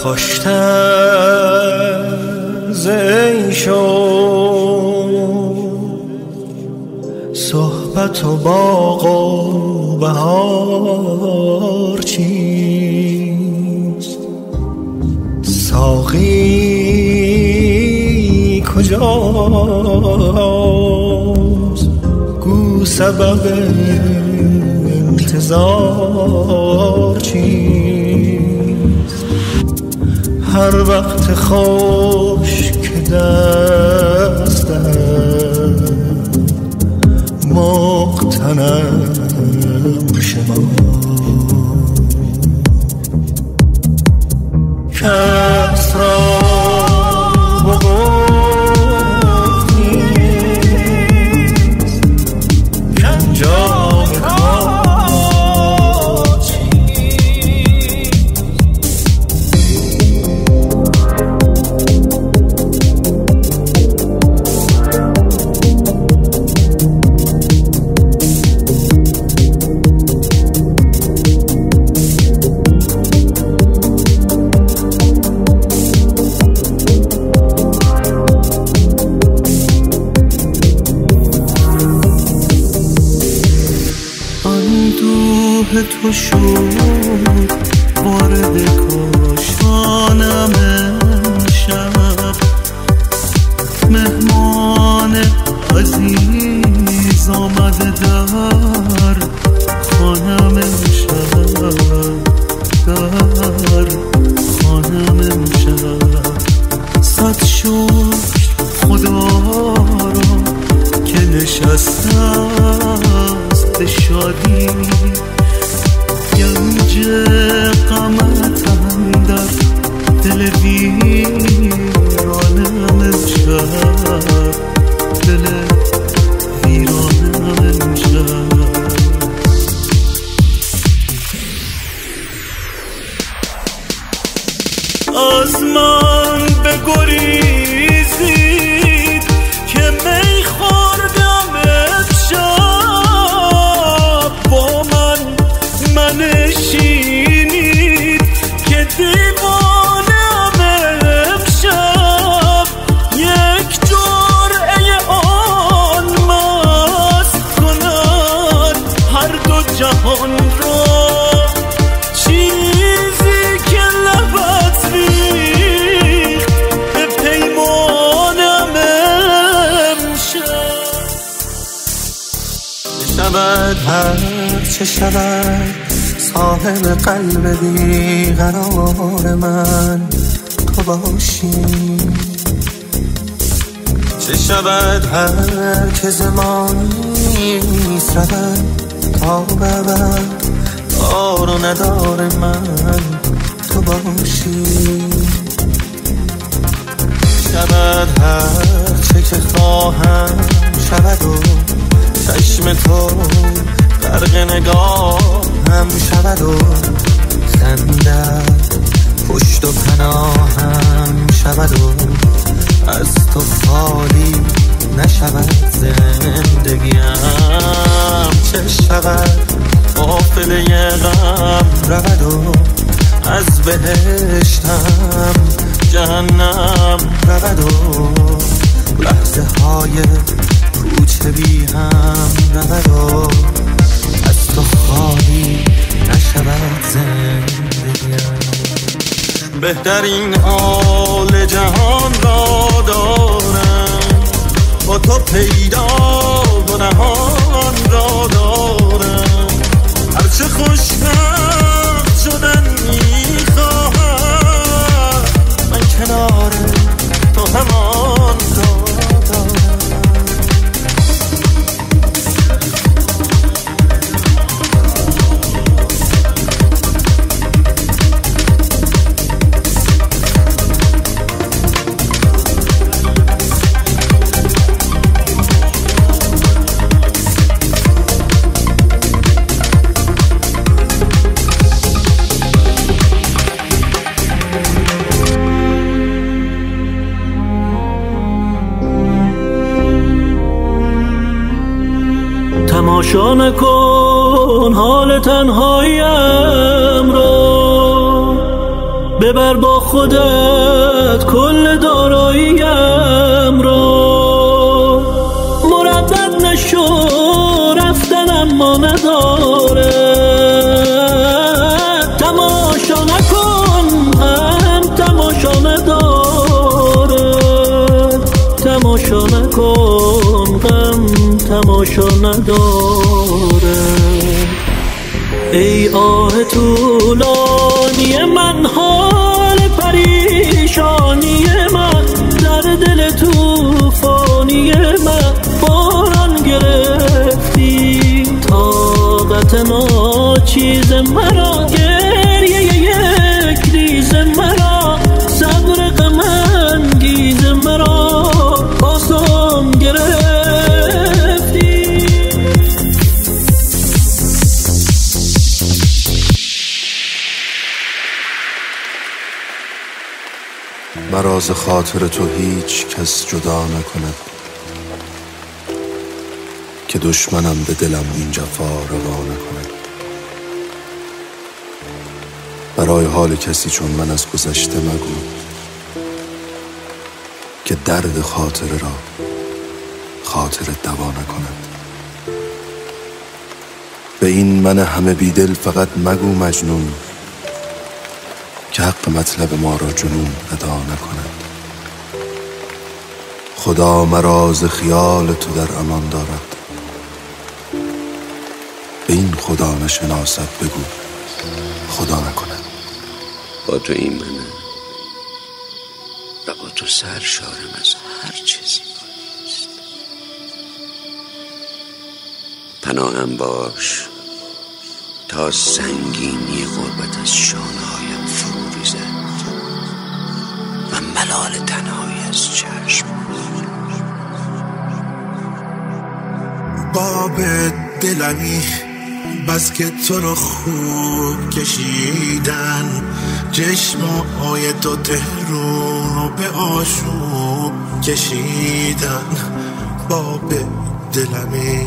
خوشتر ز عیشو صحبت و باغ و بهار چیست؟ ساقی کجاست؟ گو سبب انتظار چیست؟ هر وقت خوش که دستم مقتنم شما کس را وقوف نیست کانجام کار چیست؟ تو شد وارد کاشانم امشب، مهمان عزیز آمده در خانم امشب، در خانم امشب. صد شکر خدا را که نشسته است شادی، گنج غمتم در دل ویرانم امشب، دل ویرانم امشب. از من بگریزید که می خوردم امشب، با من منشینید که دیوانم امشب. یک جرعه آن مست کند هر دو جهان را، چیزی که لبت ریخت به پیمانم امشب. شود هر چه شود صاحب قلب بیقرار من تو باشی، چه شود هر که زمانی رود تا ببد دار و ندار من تو باشی. شود هر چه که خواهم شود و چشم تو غرق نگاه هم شود و خندت پشت و پناهم شود و از تو خالی نشود زندگیم. چه شود قافله غم رود و از بهشتم جهنم رود و لحظه های کوچه بی هم رود و از تو خالی نشود زندگیم. بهترین حال جهان را دارم، با تو پیدا و نهان را دارم. هرچه خوشبخت شدن میخواهم، من کنار تو همان را دارم. تماشا حال تنهاییم را، ببر با خودت کل داراییم را. مردد نشو رفتن اما نداره، تماشا نکن هم تماشا نداره، تماشا نکن غم تماشا نداره. ای آه طولانی من، حال پریشانی من، در دل توفانی من باران گرفتی. طاقت ناچیز مرا، گریه یک ریز مرا، صبر غم انگیز مرا بازم گرفتی. مرا ز خاطر تو هیچ کس جدا نکند، که دشمنم به دلم این جفا روا نکند. برای حال کسی چون من از گذشته مگو، که درد خاطره را خاطرت دوا نکند. به این من همه بیدل فقط مگو مجنون، که حق مطلب ما را جنون ادا نکند. خدا مرا ز خیال تو در امان دارد، به این خدا نشناسد بگو خدا نکند. با تو ایمنم و با تو سرشارم از هر چیزی باید. پناهم باش تا سنگینی غربت از شانه‌هایم فرو ریزد و ملال تنهایی از چشم. باب دلمی بس که تو رو خوب کشیدن، چشمای تو تهرون رو به آشوب کشیدن. باب دلمی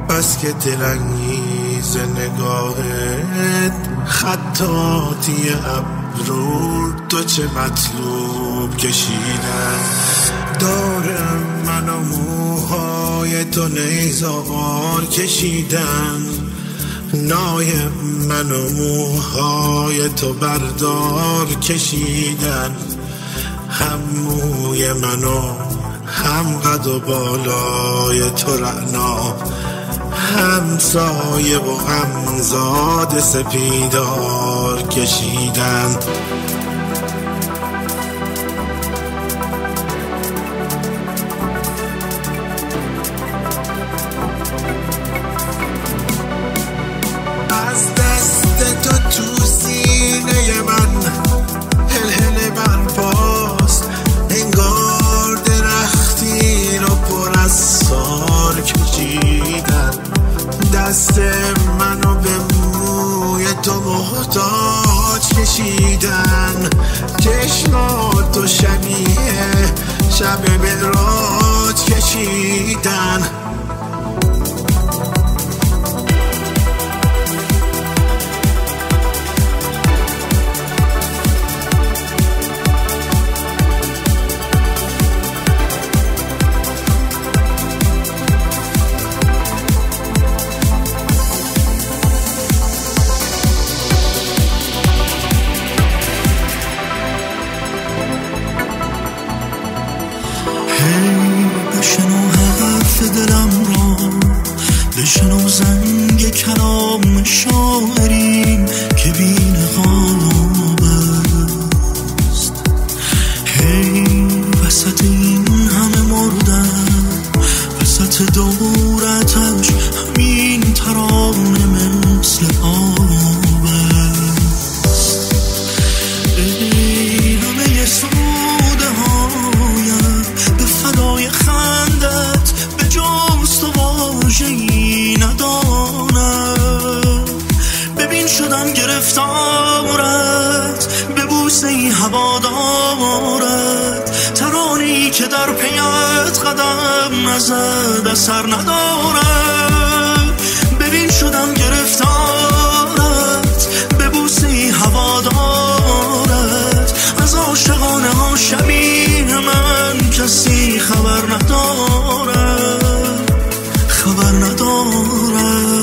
بس که دلانگیز نگاهت، خطاطی ابرو تو چه مطلوب کشیدن. دارم من و موهای تو نیزار کشیدن، نای من و موهای تو بردار کشیدن. هم موی من و هم قد و بالای تو رعنا، هم سایه و هم زاد سپیدار کشیدن. از دست تو تو سینه من هلهله برپاست، انگار درختی رو پر از سار کشیدن. دست منو به موی تو محتاج کشیدن، چشماتو شبیه شب معراج کشیدن. بشنو حرف دلم را، بشنو زنگ کلام شاعریم که بی نقاب است. هی وسط این همه مردن، وسط دورتش همین ترانه مثل آب است. ای همه سوده هایم به فدای خندت، به جز تو واژه‌ای ندانم. ببین شدم گرفتارت، به بوسه‌ای هوادارت، ترانه‌ای که در پیت قدم نزد اثر ندارد. ببین شدم گرفتارت، به بوسه‌ای هوادارت، از شبیه من کسی خبر ندارد، خبر ندارد.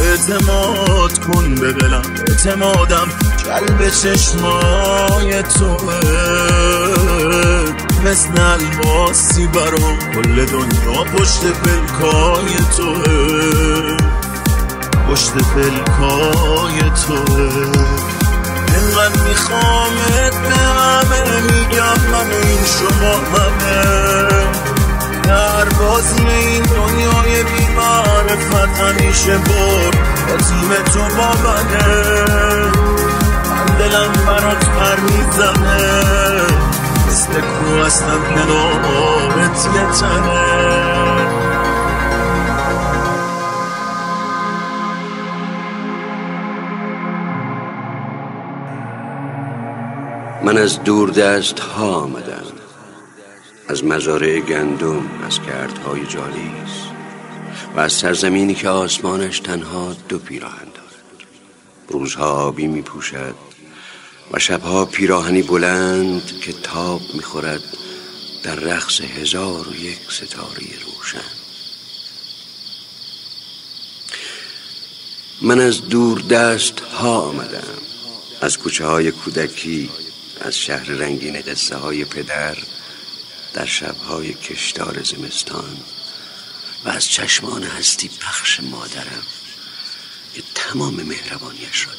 اعتماد کن به دلم، اعتمادم قلب چشمای توه، مثل الماسی برام کل دنیا پشت پلکای توه، پشت پلکای توه. اینقدر میخوامت به همه میگم من این شما همه، در بازی این دنیای بی معرفت همیشه برد با تیم تو با منه. من دلم برات پر میزنه، مثل کو هستم کنارت یه تنه. من از دور دست ها آمدم، از مزارع گندم، از گردهای جالیز و از سرزمینی که آسمانش تنها دو پیراهن دارد. روزها آبی می پوشد و شبها پیراهنی بلند که تاب می خورد در رقص 1001 ستاره روشن. من از دور دست ها آمدم، از کوچه های کودکی، از شهر رنگین قصه های پدر در شبهای کشدار زمستان و از چشمان هستی بخش مادرم که تمام مهربانیش را